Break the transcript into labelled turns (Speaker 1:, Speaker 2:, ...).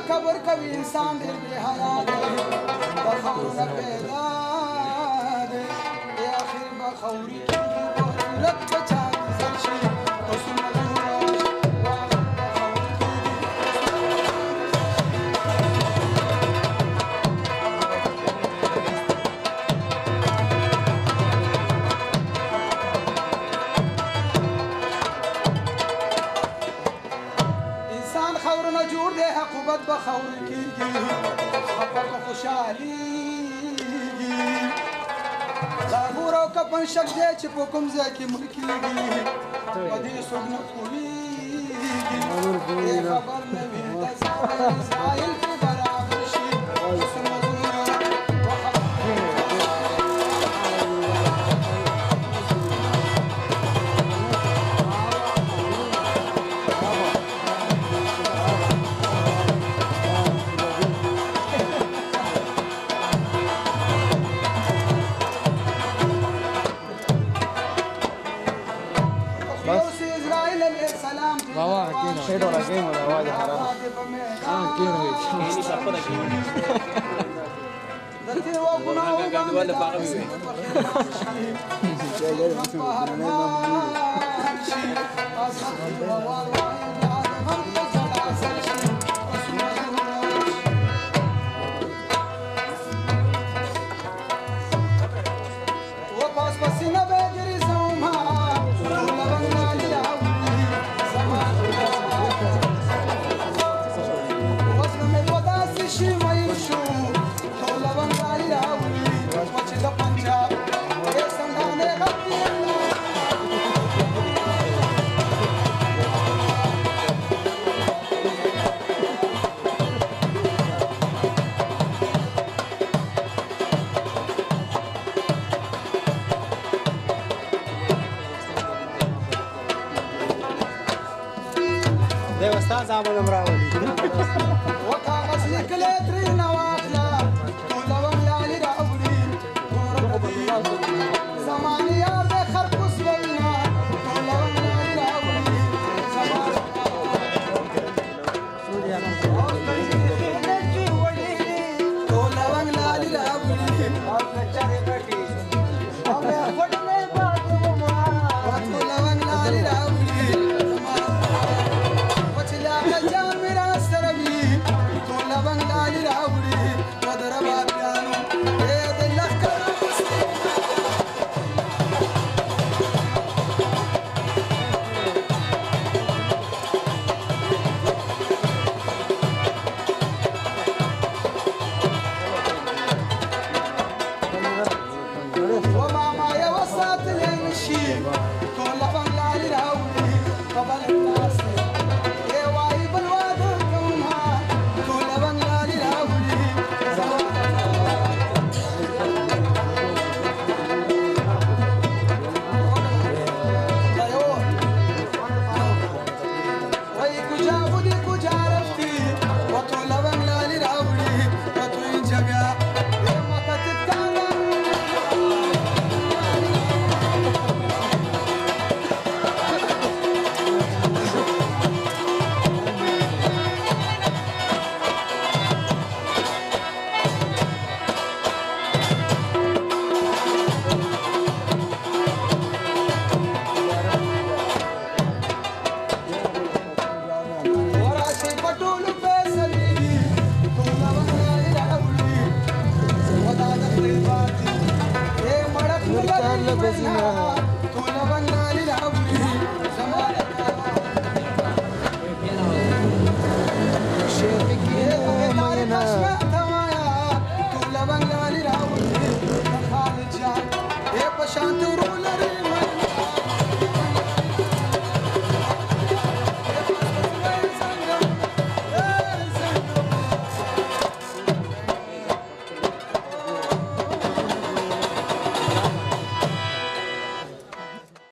Speaker 1: खबर कभी इंसान दिल में हया दे बखौर पैदा दे ये आखिर बखौरी की लग बचा सरशी उसमें حقوبت بخور کیږي خپل خوشاليږي ظاهر او کپن شک دې چې په کوم ځای کې ملکيږي په دې څوک نه پوهیږي خبر نه وي اسرائیل کې برابر شي
Speaker 2: Baba, aquí no. Pero aquí no la vaya a parar. Aquí no es. Ini siapa lagi? Devastați amul îmbrauli.
Speaker 1: وكاغس لكلي ترينا واخلا ولو ملالي راولي زماني يا ذخر قصبنا ولو ملالي راولي
Speaker 2: Lo que sí me